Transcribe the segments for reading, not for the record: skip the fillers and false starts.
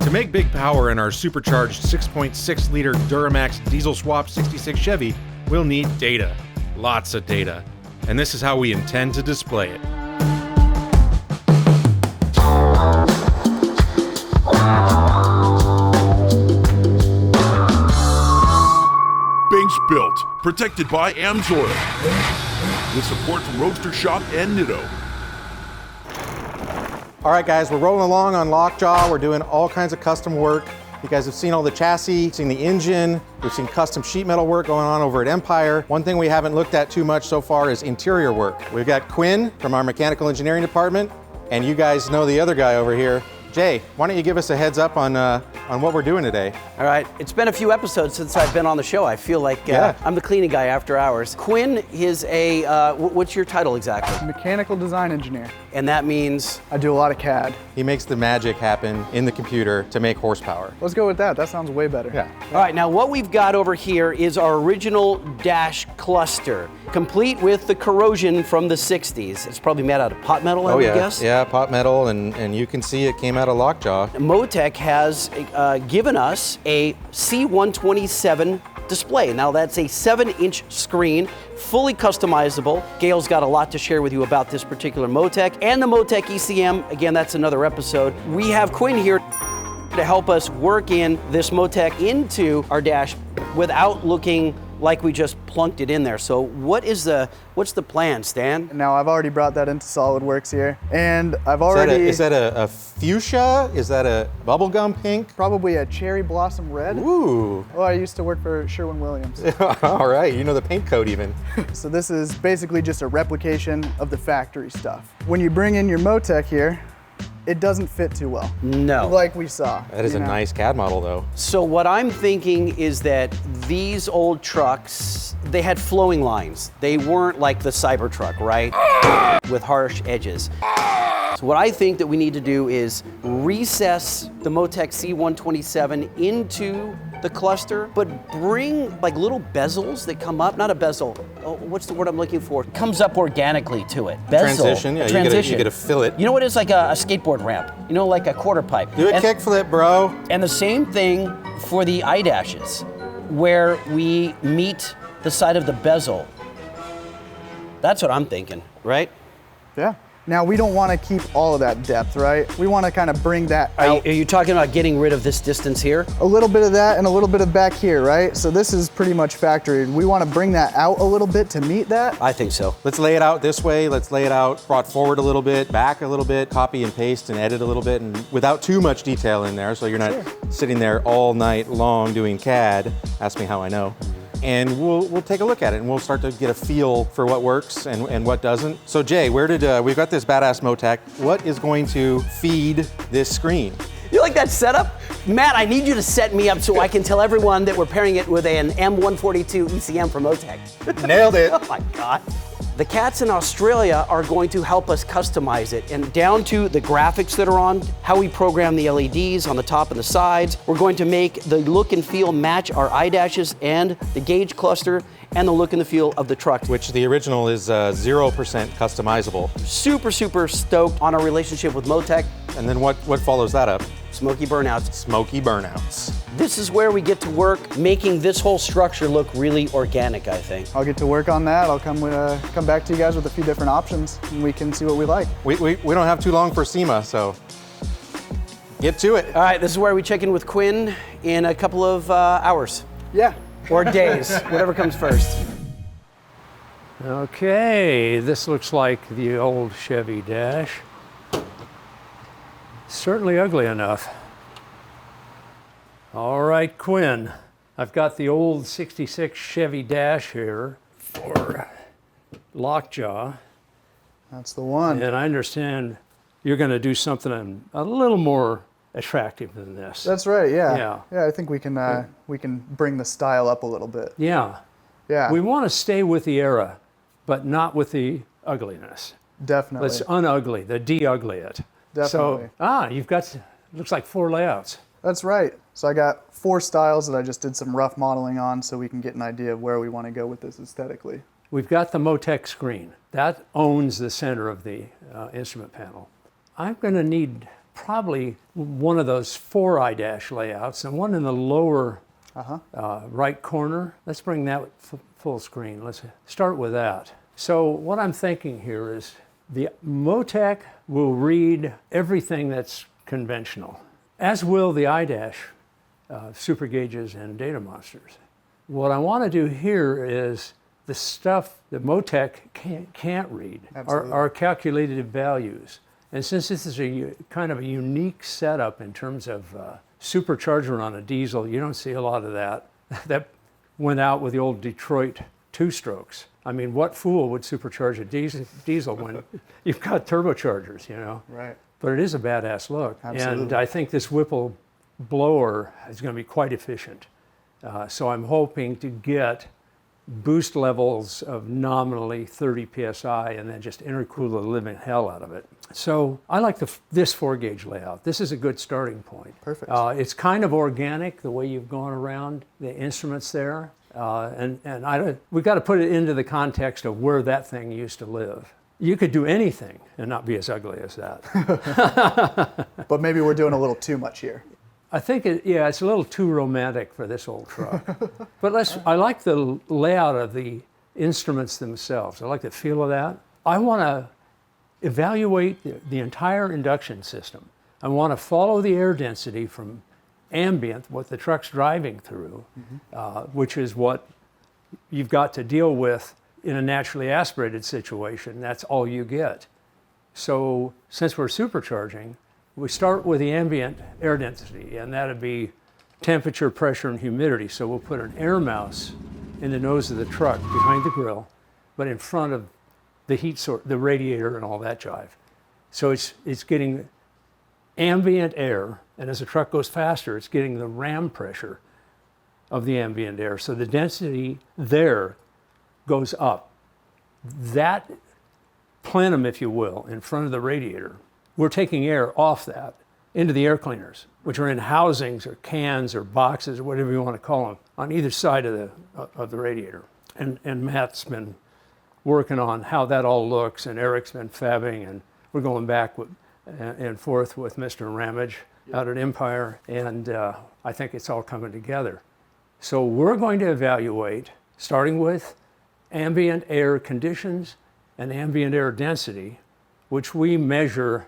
To make big power in our supercharged 6.6-liter Duramax diesel swap 66 Chevy, we'll need data. Lots of data. And this is how we intend to display it. Banks built, protected by AMSOIL. With support from Roadster Shop and Nitto. All right, guys, we're rolling along on LokJaw. We're doing all kinds of custom work. You guys have seen all the chassis, seen the engine. We've seen custom sheet metal work going on over at Empire. One thing we haven't looked at too much so far is interior work. We've got Quinn from our mechanical engineering department, and you guys know the other guy over here. Jay, why don't you give us a heads up on what we're doing today? All right, it's been a few episodes since I've been on the show. I feel like I'm the cleaning guy after hours. Quinn is a, what's your title exactly? Mechanical design engineer. And that means? I do a lot of CAD. He makes the magic happen in the computer to make horsepower. Let's go with that. That sounds way better. Yeah. All right, now what we've got over here is our original dash cluster, complete with the corrosion from the 60s. It's probably made out of pot metal, I would guess? Yeah, pot metal, and you can see it came out of LokJaw. MoTeC has given us a C127 display. Now that's a 7-inch screen, fully customizable. Gale's got a lot to share with you about this particular MoTeC and the MoTeC ECM. Again, that's another episode. We have Quinn here to help us work in this MoTeC into our dash without looking like we just plunked it in there. So what's the plan, Stan? Now I've already brought that into SolidWorks here, and I've already... Is that a fuchsia? Is that a bubblegum pink? Probably a cherry blossom red. Ooh. Oh, I used to work for Sherwin-Williams. All right, you know the paint code even. So this is basically just a replication of the factory stuff. When you bring in your MoTeC here, it doesn't fit too well. No. Like we saw. That is a nice CAD model though. So what I'm thinking is that these old trucks, they had flowing lines. They weren't like the Cybertruck, right? With harsh edges. So what I think that we need to do is recess the MoTeC C127 into the cluster, but bring like little bezels that come up, not a bezel, what's the word I'm looking for? Comes up organically to it. Bezel. Transition, yeah, Transition. you get to fill it. You know what is like a skateboard ramp? You know, like a quarter pipe. Do a kickflip, bro. And the same thing for the iDashes, where we meet the side of the bezel. That's what I'm thinking, right? Yeah. Now we don't want to keep all of that depth, right? We want to kind of bring that out. Are you talking about getting rid of this distance here? A little bit of that and a little bit of back here, right? So this is pretty much factory. We want to bring that out a little bit to meet that. I think so. Let's lay it out this way. Let's lay it out brought forward a little bit, back a little bit, copy and paste and edit a little bit, and without too much detail in there, so you're not sitting there all night long doing CAD. Ask me how I know. And we'll take a look at it and we'll start to get a feel for what works and what doesn't. So Jay, we've got this badass MoTeC. What is going to feed this screen? You like that setup? Matt, I need you to set me up so I can tell everyone that we're pairing it with an M142 ECM from MoTeC. Nailed it. Oh my God. The cats in Australia are going to help us customize it, and down to the graphics that are on, how we program the LEDs on the top and the sides. We're going to make the look and feel match our iDashes and the gauge cluster and the look and the feel of the truck. Which the original is 0% customizable. Super, super stoked on our relationship with MoTeC. And then what follows that up? Smoky burnouts. Smoky burnouts. This is where we get to work making this whole structure look really organic, I think. I'll get to work on that. I'll come back to you guys with a few different options and we can see what we like. We don't have too long for SEMA, so get to it. All right, this is where we check in with Quinn in a couple of hours. Yeah. Or days, whatever comes first. Okay, this looks like the old Chevy dash. Certainly ugly enough. All right, Quinn, I've got the old 66 Chevy dash here for LokJaw. That's the one. And I understand you're going to do something a little more attractive than this. That's right, Yeah. Yeah, I think we can bring the style up a little bit. Yeah. Yeah. We want to stay with the era, but not with the ugliness. Definitely. Let's unugly, the de-ugly it. Definitely. So, you've got, looks like 4 layouts. That's right. So I got 4 styles that I just did some rough modeling on so we can get an idea of where we want to go with this aesthetically. We've got the MoTeC screen. That owns the center of the instrument panel. I'm going to need probably one of those 4 iDash layouts, and one in the lower right corner. Let's bring that full screen. Let's start with that. So what I'm thinking here is the MoTeC will read everything that's conventional, as will the iDash super gauges and DataMonsters. What I want to do here is the stuff that MoTeC can't read are calculated values. And since this is a kind of a unique setup in terms of supercharger on a diesel, you don't see a lot of that. That went out with the old Detroit two-strokes. I mean, what fool would supercharge a diesel when you've got turbochargers, you know? Right. But it is a badass look. Absolutely. And I think this Whipple blower is going to be quite efficient. So I'm hoping to get boost levels of nominally 30 psi and then just intercool the living hell out of it. So I like this 4-gauge layout. This is a good starting point. Perfect. It's kind of organic the way you've gone around the instruments there. We've got to put it into the context of where that thing used to live. You could do anything and not be as ugly as that. But maybe we're doing a little too much here. I think it's a little too romantic for this old truck. But I like the layout of the instruments themselves. I like the feel of that. I want to evaluate the entire induction system. I want to follow the air density from ambient, what the truck's driving through, which is what you've got to deal with in a naturally aspirated situation. That's all you get. So since we're supercharging, we start with the ambient air density, and that'd be temperature, pressure, and humidity. So we'll put an air mouse in the nose of the truck behind the grill, but in front of the heat source, the radiator, and all that jive. So it's getting ambient air, and as the truck goes faster, it's getting the ram pressure of the ambient air. So the density there goes up. That plenum, if you will, in front of the radiator, we're taking air off that into the air cleaners, which are in housings or cans or boxes or whatever you want to call them, on either side of the radiator. And Matt's been working on how that all looks, and Eric's been fabbing, and we're going back and forth with Mr. Ramage out at Empire, and I think it's all coming together. So we're going to evaluate, starting with ambient air conditions and ambient air density, which we measure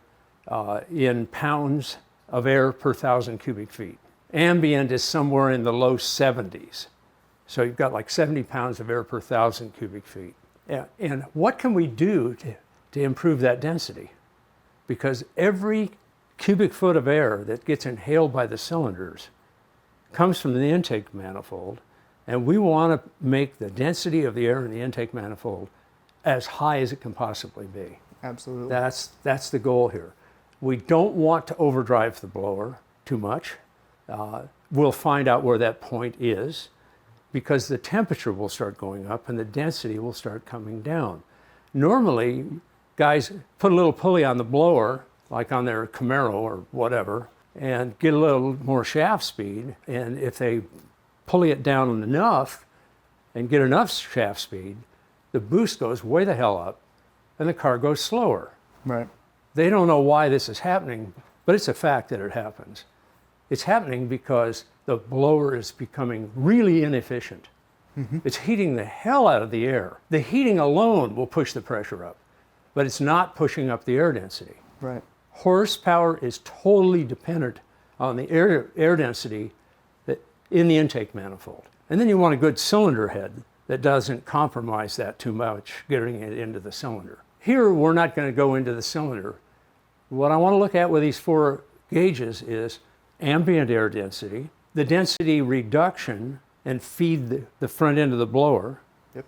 in pounds of air per 1,000 cubic feet. Ambient is somewhere in the low 70s. So you've got like 70 pounds of air per 1,000 cubic feet. And what can we do to improve that density? Because every cubic foot of air that gets inhaled by the cylinders comes from the intake manifold, and we want to make the density of the air in the intake manifold as high as it can possibly be. Absolutely. That's the goal here. We don't want to overdrive the blower too much. We'll find out where that point is, because the temperature will start going up and the density will start coming down. Normally, guys put a little pulley on the blower, like on their Camaro or whatever, and get a little more shaft speed. And if they pulley it down enough and get enough shaft speed, the boost goes way the hell up and the car goes slower. Right. They don't know why this is happening, but it's a fact that it happens. It's happening because the blower is becoming really inefficient. It's heating the hell out of the air. The heating alone will push the pressure up, but it's not pushing up the air density. Right. Horsepower is totally dependent on the air density in the intake manifold. And then you want a good cylinder head that doesn't compromise that too much, getting it into the cylinder. Here, we're not going to go into the cylinder. What I want to look at with these 4 gauges is ambient air density, the density reduction, and feed the front end of the blower. Yep.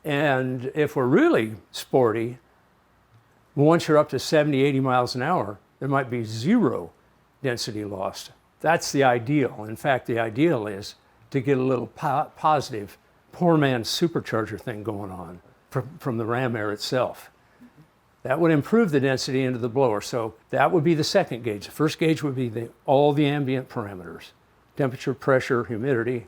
And if we're really sporty, once you're up to 70, 80 miles an hour, there might be 0 density lost. That's the ideal. In fact, the ideal is to get a little positive poor man's supercharger thing going on from the ram air itself. That would improve the density into the blower. So that would be the second gauge. The first gauge would be all the ambient parameters: temperature, pressure, humidity,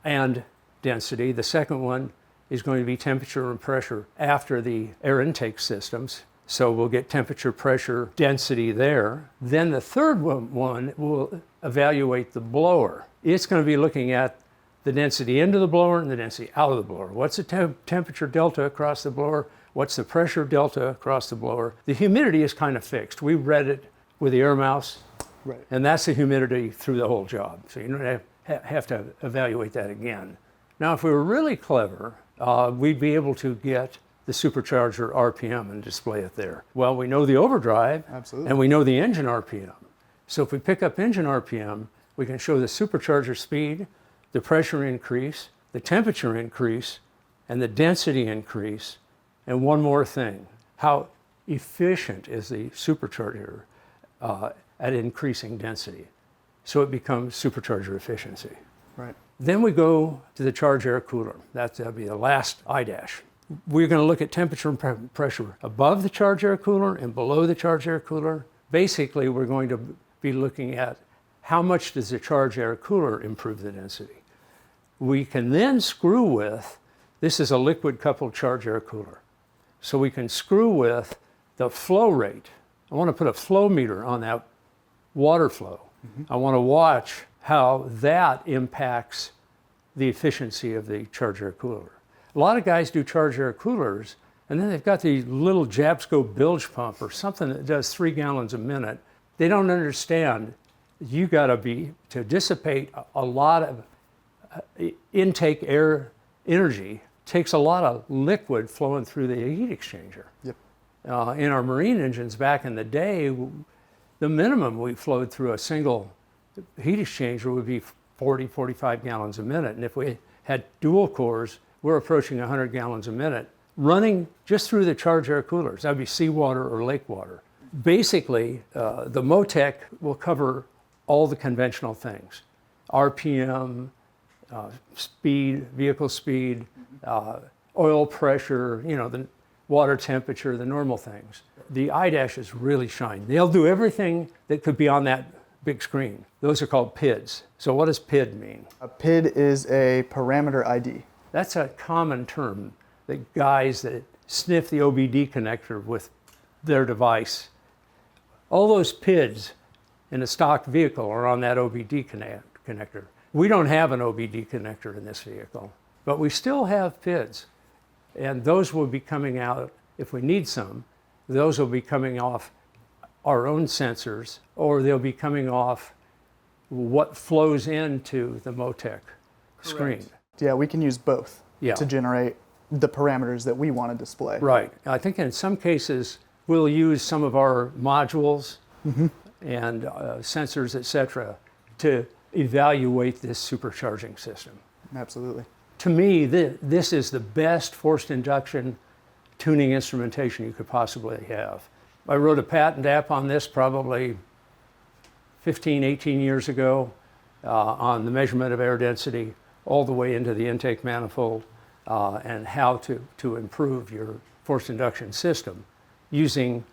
and density. The second one is going to be temperature and pressure after the air intake systems, So we'll get temperature, pressure, density there. Then the third one will evaluate the blower. It's going to be looking at the density into the blower and the density out of the blower. What's the temperature delta across the blower? What's the pressure delta across the blower? The humidity is kind of fixed. We read it with the air mouse, Right. and that's the humidity through the whole job. So you don't have to evaluate that again. Now, if we were really clever, we'd be able to get the supercharger RPM and display it there. Well, we know the overdrive, Absolutely. and we know the engine RPM. So if we pick up engine RPM, we can show the supercharger speed, the pressure increase, the temperature increase, and the density increase. And one more thing, how efficient is the supercharger at increasing density? So it becomes supercharger efficiency. Right. Then we go to the charge air cooler. That'll be the last iDash. We're going to look at temperature and pressure above the charge air cooler and below the charge air cooler. Basically, we're going to be looking at how much does the charge air cooler improve the density. We can then screw with, this is a liquid coupled charge air cooler. So we can screw with the flow rate. I want to put a flow meter on that water flow. I want to watch how that impacts the efficiency of the charge air cooler. A lot of guys do charge air coolers, and then they've got the little Jabsco bilge pump or something that does 3 gallons a minute. They don't understand you got to dissipate a lot of intake air energy, takes a lot of liquid flowing through the heat exchanger. Yep. In our marine engines back in the day, the minimum we flowed through a single heat exchanger would be 40, 45 gallons a minute. And if we had dual cores, we're approaching 100 gallons a minute running just through the charge air coolers. That'd be seawater or lake water. Basically, the MoTeC will cover all the conventional things. RPM, speed, vehicle speed, oil pressure, the water temperature, the normal things. The iDashes really shine. They'll do everything that could be on that big screen. Those are called PIDs. So what does PID mean? A PID is a parameter ID. That's a common term that guys that sniff the OBD connector with their device, all those PIDs in a stock vehicle are on that OBD connector. We don't have an OBD connector in this vehicle, but we still have PIDs. And those will be coming out, if we need some, those will be coming off our own sensors, or they'll be coming off what flows into the MoTeC screen. Yeah, we can use both Yeah. to generate the parameters that we want to display. Right. I think in some cases, we'll use some of our modules and sensors, et cetera, to evaluate this supercharging system. Absolutely. To me, this is the best forced induction tuning instrumentation you could possibly have. I wrote a patent app on this probably 15, 18 years ago on the measurement of air density all the way into the intake manifold and how to improve your forced induction system using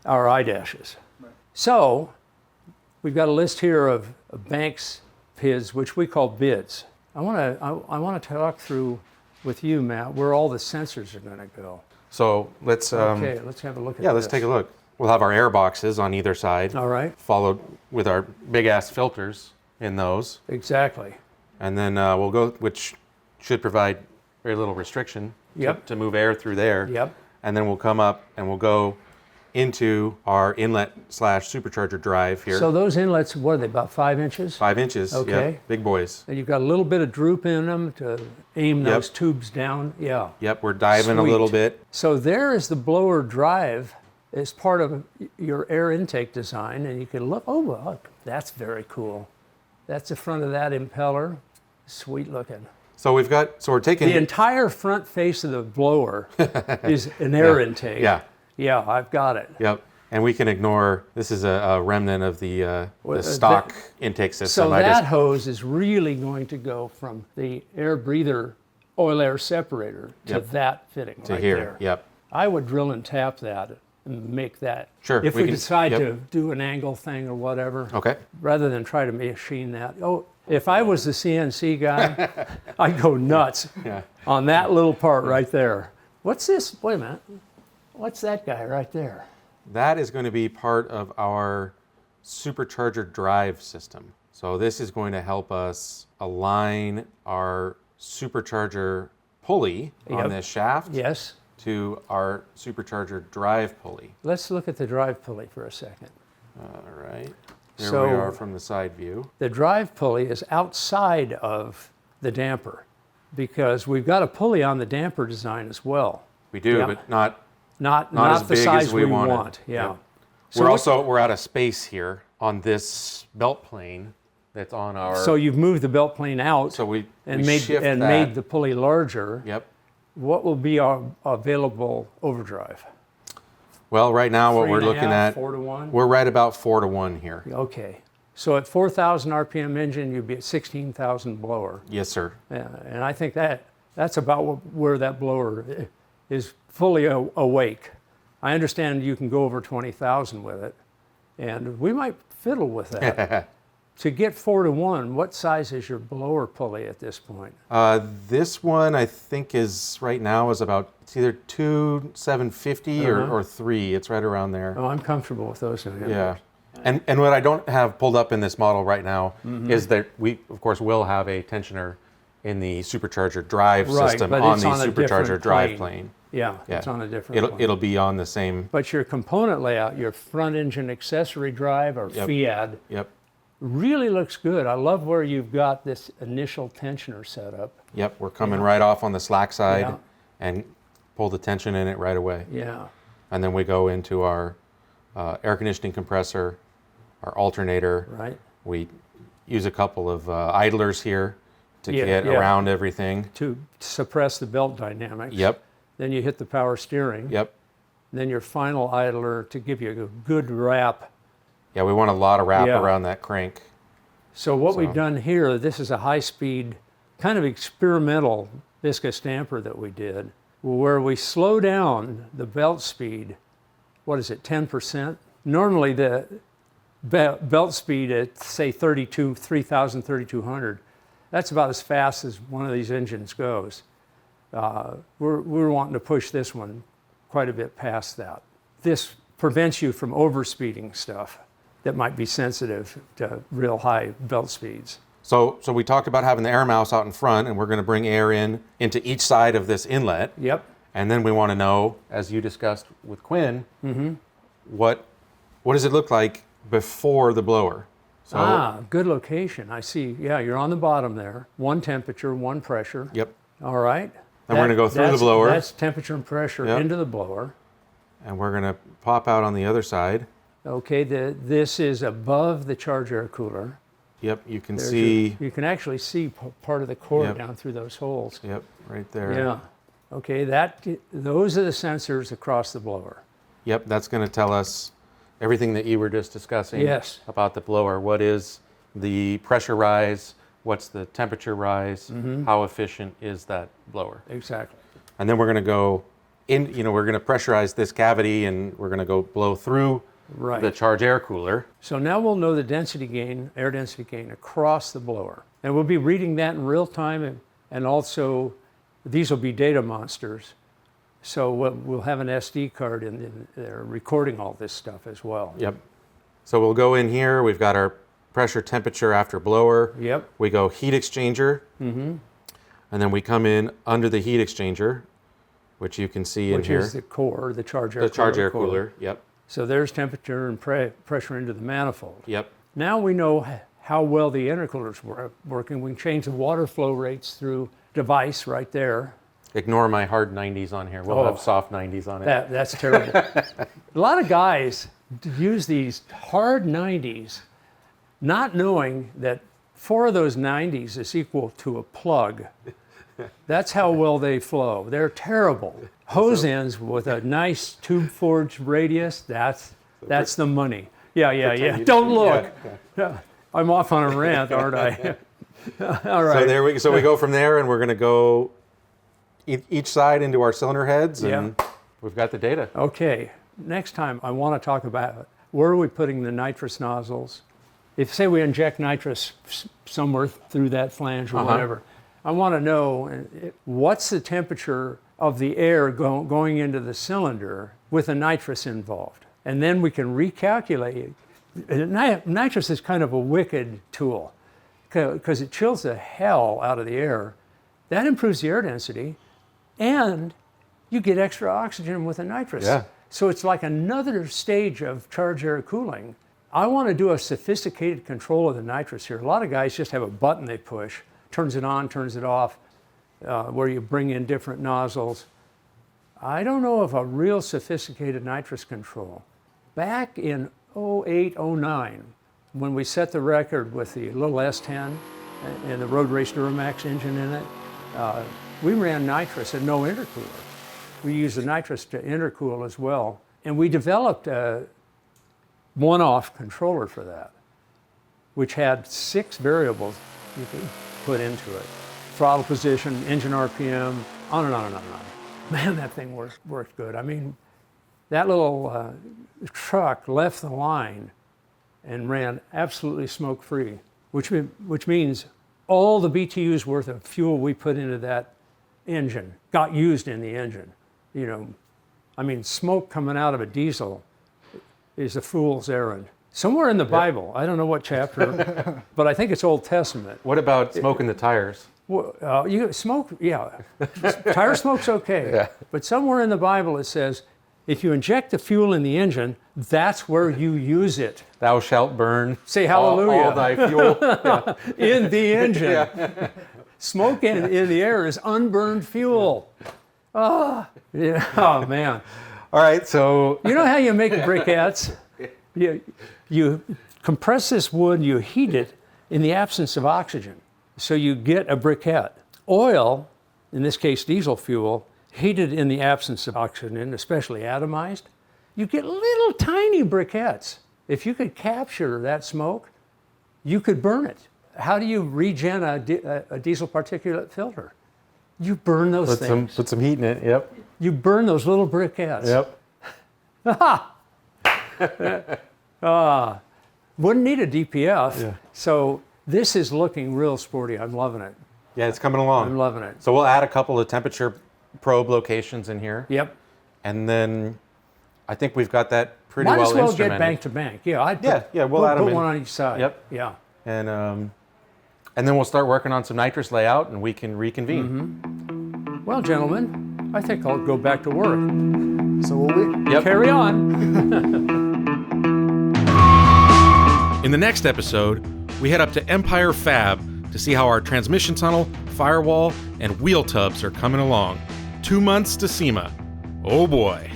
our iDashes. Right. So we've got a list here of Banks PIDs, which we call bids. I want to talk through with you, Matt, where all the sensors are going to go. So let's Okay, let's have a look at yeah, this. let's take a look. We'll have our air boxes on either side. All right. Followed with our big ass filters in those. Exactly. And then we'll go, which should provide very little restriction to move air through there. Yep. And then we'll come up and we'll go into our inlet / supercharger drive here. So those inlets, what are they, about 5 inches? 5 inches. Okay. Yep, big boys. And you've got a little bit of droop in them to aim those tubes down. Yeah. Yep, we're diving a Sweet. little bit. So there is the blower drive as part of your air intake design, and you can look, oh, look, that's very cool. That's the front of that impeller. Sweet looking. So we're taking The entire front face of the blower is an air intake. Yeah. Yeah, I've got it. Yep. And we can ignore, this is a remnant of the stock intake system. So that hose is really going to go from the air breather oil air separator to that fitting to right here. there. Yep. I would drill and tap that and make that. Sure, If we we can- decide yep. to do an angle thing or whatever. Okay. Rather than try to machine that. Oh, if I was the CNC guy, I'd go nuts Yeah. on that little part right there. What's this? Wait a minute. What's that guy right there? That is going to be part of our supercharger drive system. So this is going to help us align our supercharger pulley on this shaft Yes. to our supercharger drive pulley. Let's look at the drive pulley for a second. All right. There So- we are from the side view. The drive pulley is outside of the damper because we've got a pulley on the damper design as well. We do, Yeah. but not Not as the big size as we we wanted. want. Yeah. Yep. So we're out of space here on this belt plane that's on our. So you've moved the belt plane out So we and we made shift and that. made the pulley larger. Yep. What will be our available overdrive? Well, right now what we're 3.5, looking at, 4 to 1? we're right about 4 to 1 here. Okay. So at 4,000 RPM engine, you'd be at 16,000 blower. Yes, sir. Yeah, and I think that's about where that blower is fully awake. I understand you can go over 20,000 with it, and we might fiddle with that. To get 4 to 1, what size is your blower pulley at this point? This one I think is right now is about, it's either 2,750 or 3. It's right around there. Oh, I'm comfortable with those. Yeah. And what I don't have pulled up in this model right now is that we, of course, will have a tensioner in the supercharger drive Right, system but on it's the on a supercharger different drive plane. plane. Yeah, Yeah. it's on a different plane. It'll be on the same. But your component layout, your front engine accessory drive or Yep. FIAD, Yep. really looks good. I love where you've got this initial tensioner set up. Yep. We're coming right off on the slack side Yeah. and pull the tension in it right away. Yeah. And then we go into our air conditioning compressor, our alternator. Right. We use a couple of idlers here to Yeah, get yeah. around everything. To suppress the belt dynamics. Yep. Then you hit the power steering. Yep. Then your final idler to give you a good wrap. Yeah, we want a lot of wrap Yeah. around that crank. So what So- we've done here, this is a high-speed, kind of experimental viscous damper that we did, where we slow down the belt speed, what is it, 10%? Normally the belt speed at, say, 3,000, 3,200, that's about as fast as one of these engines goes. We're wanting to push this one quite a bit past that. This prevents you from overspeeding stuff that might be sensitive to real high belt speeds. So we talked about having the air mouse out in front, and we're going to bring air into each side of this inlet. Yep. And then we want to know, as you discussed with Quinn, what does it look like before the blower? So, Good location. I see. Yeah, you're on the bottom there. One temperature, one pressure. Yep. All right. And we're going to go through the blower. That's temperature and pressure Yep. into the blower. And we're going to pop out on the other side. Okay, this is above the charge air cooler. Yep, you can There's see. you can actually see part of the cord Yep. down through those holes. Yep, right there. Yeah. Okay, those are the sensors across the blower. Yep, that's going to tell us everything that you were just discussing Yes. about the blower. What is the pressure rise? What's the temperature rise? How efficient is that blower? Exactly. And then we're going to go in, we're going to pressurize this cavity and we're going to go blow through Right. the charge air cooler. So now we'll know the density gain, air density gain across the blower. And we'll be reading that in real time, and also these will be DataMonsters. So we'll have an SD card in there recording all this stuff as well. Yep. So we'll go in here. We've got our pressure, temperature after blower. Yep. We go heat exchanger. And then we come in under the heat exchanger, which you can see Which in here. is the core, the charge air The charge cooler air core. cooler. Yep. So there's temperature and pressure into the manifold. Yep. Now we know how well the intercooler's working. We can change the water flow rates through device right there. Ignore my hard 90s on here. We'll Oh. have soft 90s on it. That's terrible. A lot of guys use these hard 90s, not knowing that 4 of those 90s is equal to a plug. That's how well they flow. They're terrible. Hose ends with a nice tube forged radius, that's the money. Yeah. Don't look. I'm off on a rant, aren't I? All right. So we go from there, and we're going to go each side into our cylinder heads, and we've got the data. Okay, next time I want to talk about where are we putting the nitrous nozzles. If, say, we inject nitrous somewhere through that flange or whatever, I want to know what's the temperature of the air going into the cylinder with the nitrous involved. And then we can recalculate. Nitrous is kind of a wicked tool because it chills the hell out of the air. That improves the air density, and you get extra oxygen with the nitrous. Yeah. So it's like another stage of charge air cooling. I want to do a sophisticated control of the nitrous here. A lot of guys just have a button they push, turns it on, turns it off, where you bring in different nozzles. I don't know of a real sophisticated nitrous control. Back in 08, 09, when we set the record with the little S10 and the Road Race Duramax engine in it, we ran nitrous and no intercooler. We used the nitrous to intercool as well. And we developed a one-off controller for that, which had 6 variables you could put into it. Throttle position, engine RPM, on and on and on and on. Man, that thing worked good. I mean, that little truck left the line and ran absolutely smoke-free, which means all the BTUs worth of fuel we put into that engine got used in the engine. You know, I mean, smoke coming out of a diesel is a fool's errand. Somewhere in the Bible, I don't know what chapter, but I think it's Old Testament. What about smoking the tires? Well, you smoke, yeah. Tire smoke's okay. Yeah. But somewhere in the Bible it says, if you inject the fuel in the engine, that's where you use it. Thou shalt burn. Say hallelujah. All thy fuel. Yeah. In the engine. Yeah. Smoke in the air is unburned fuel. Oh, yeah. Oh, man. All right, so. You know how you make briquettes? You compress this wood, you heat it in the absence of oxygen. So you get a briquette. Oil, in this case diesel fuel, heated in the absence of oxygen, especially atomized, you get little tiny briquettes. If you could capture that smoke, you could burn it. How do you regen a diesel particulate filter? You burn those things. Put some heat in it, yep. You burn those little briquettes. Yep. Wouldn't need a DPF. Yeah. So this is looking real sporty. I'm loving it. Yeah, it's coming along. I'm loving it. So we'll add a couple of temperature probe locations in here. Yep. And then I think we've got that pretty Might well as well instrumented. get bank to bank. Yeah, I'd we'll add them put in. one on each side. Yep. Yeah. And then we'll start working on some nitrous layout and we can reconvene. Mm-hmm. Well, gentlemen, I think I'll go back to work. So will we? Yep. Carry on. In the next episode, we head up to Empire Fab to see how our transmission tunnel, firewall, and wheel tubs are coming along. 2 months to SEMA. Oh boy.